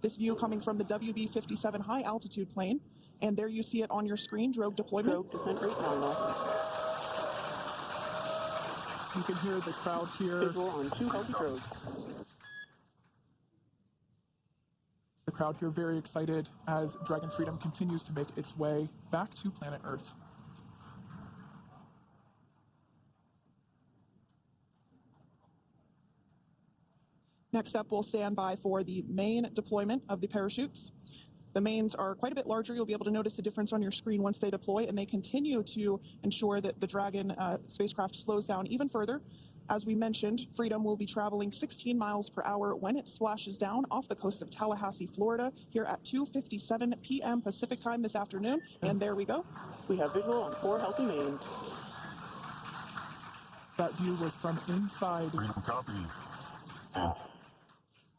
This view coming from the WB-57 high altitude plane, and there you see it on your screen, drogue deployment. Drogue descent rate nominal. You can hear the crowd here. Visual on 2 healthy drogues. The crowd here very excited as Dragon Freedom continues to make its way back to planet Earth. Next up, we'll stand by for the main deployment of the parachutes. The mains are quite a bit larger. You'll be able to notice the difference on your screen once they deploy, and they continue to ensure that the Dragon spacecraft slows down even further. As we mentioned, Freedom will be traveling 16 miles per hour when it splashes down off the coast of Tallahassee, Florida, here at 2:57 p.m. Pacific time this afternoon. And there we go. We have visual on 4 healthy mains. That view was from inside. Freedom copy.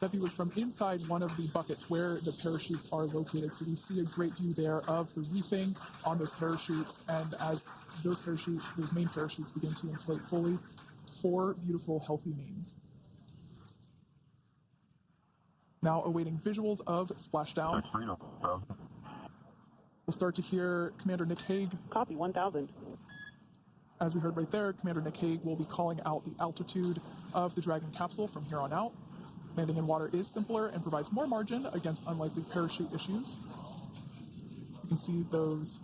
That view was from inside one of the buckets where the parachutes are located. So we see a great view there of the reefing on those parachutes. And as those main parachutes begin to inflate fully, 4 beautiful, healthy mains. Now awaiting visuals of splashdown. We'll start to hear Commander Nick Hague. Copy, 1000. As we heard right there, Commander Nick Hague will be calling out the altitude of the Dragon capsule from here on out. Landing in water is simpler and provides more margin against unlikely parachute issues. You can see those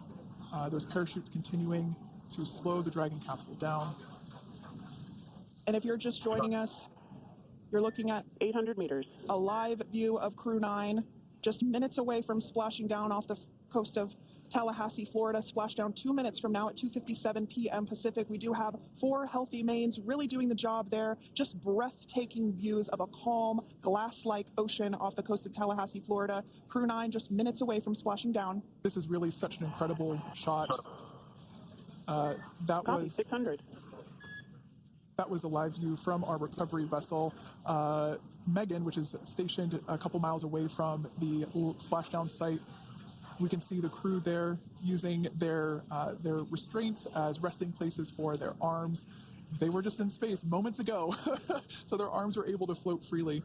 parachutes continuing to slow the Dragon capsule down. And if you're just joining us, you're looking at 800 meters. A live view of Crew 9, just minutes away from splashing down off the coast of Tallahassee, Florida. Splashdown 2 minutes from now at 2:57 p.m. Pacific. We do have 4 healthy mains really doing the job there. Just breathtaking views of a calm, glass-like ocean off the coast of Tallahassee, Florida. Crew 9 just minutes away from splashing down. This is really such an incredible shot. Copy, 600. That was a live view from our recovery vessel, Megan, which is stationed a couple miles away from the splashdown site. We can see the crew there using their restraints as resting places for their arms. They were just in space moments ago, so their arms were able to float freely.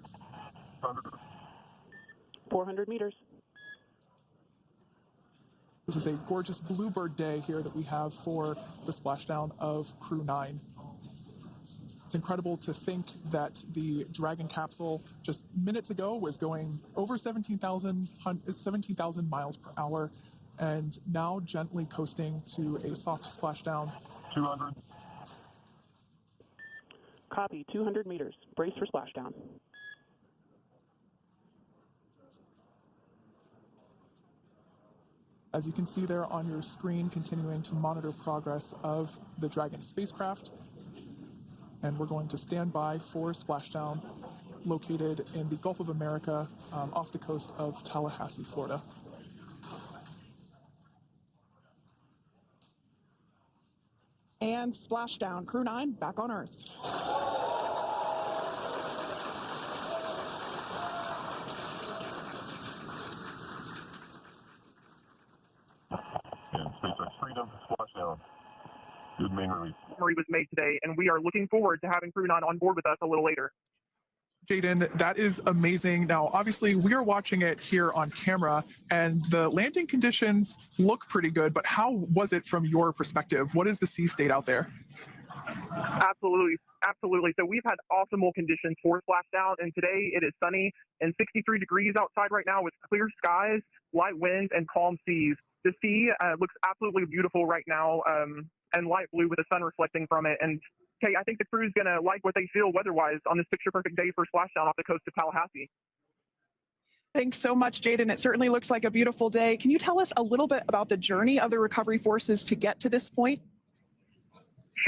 400 meters. This is a gorgeous bluebird day here that we have for the splashdown of Crew 9. It's incredible to think that the Dragon capsule just minutes ago was going over 17,000 miles per hour and now gently coasting to a soft splashdown. 200. Copy, 200 meters. Brace for splashdown. As you can see there on your screen, continuing to monitor progress of the Dragon spacecraft. And we're going to stand by for splashdown located in the Gulf of America off the coast of Tallahassee, Florida. And splashdown. Crew 9 back on Earth. And SpaceX Freedom, splashdown. Good main release. Was made today, and we are looking forward to having Crew 9 on board with us a little later. Jaden, that is amazing. Now, obviously, we are watching it here on camera, and the landing conditions look pretty good, but how was it from your perspective? What is the sea state out there? Absolutely. So we've had optimal conditions for splashdown, and today it is sunny and 63 degrees outside right now with clear skies, light winds, and calm seas. The sea looks absolutely beautiful right now. And light blue with the sun reflecting from it. And Kay, I think the crew's going to like what they feel weather-wise on this picture-perfect day for splashdown off the coast of Tallahassee. Thanks so much, Jaden. It certainly looks like a beautiful day. Can you tell us a little bit about the journey of the recovery forces to get to this point?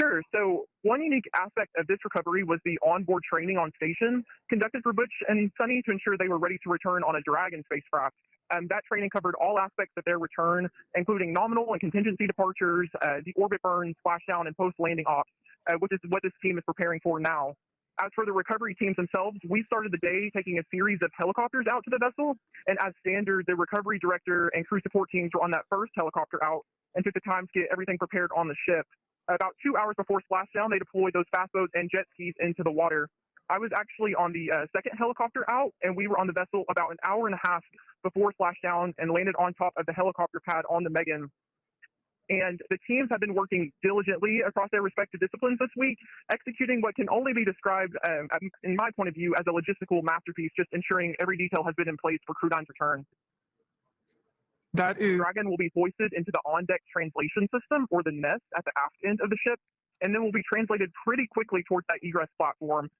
Sure. So one unique aspect of this recovery was the onboard training on station conducted for Butch and Sunny to ensure they were ready to return on a Dragon spacecraft. That training covered all aspects of their return, including nominal and contingency departures, the orbit burn, splashdown, and post-landing ops, which is what this team is preparing for now. As for the recovery teams themselves, we started the day taking a series of helicopters out to the vessel, and as standard, the recovery director and crew support teams were on that first helicopter out and took the time to get everything prepared on the ship. About 2 hours before splashdown, they deployed those fast boats and jet skis into the water. I was actually on the second helicopter out, and we were on the vessel about an hour and a half before splashdown and landed on top of the helicopter pad on the Megan. And the teams have been working diligently across their respective disciplines this week, executing what can only be described, in my point of view, as a logistical masterpiece, just ensuring every detail has been in place for Crew 9's return. That is Dragon will be hoisted into the on-deck translation system, or the nest, at the aft end of the ship, and then will be translated pretty quickly towards that egress platform,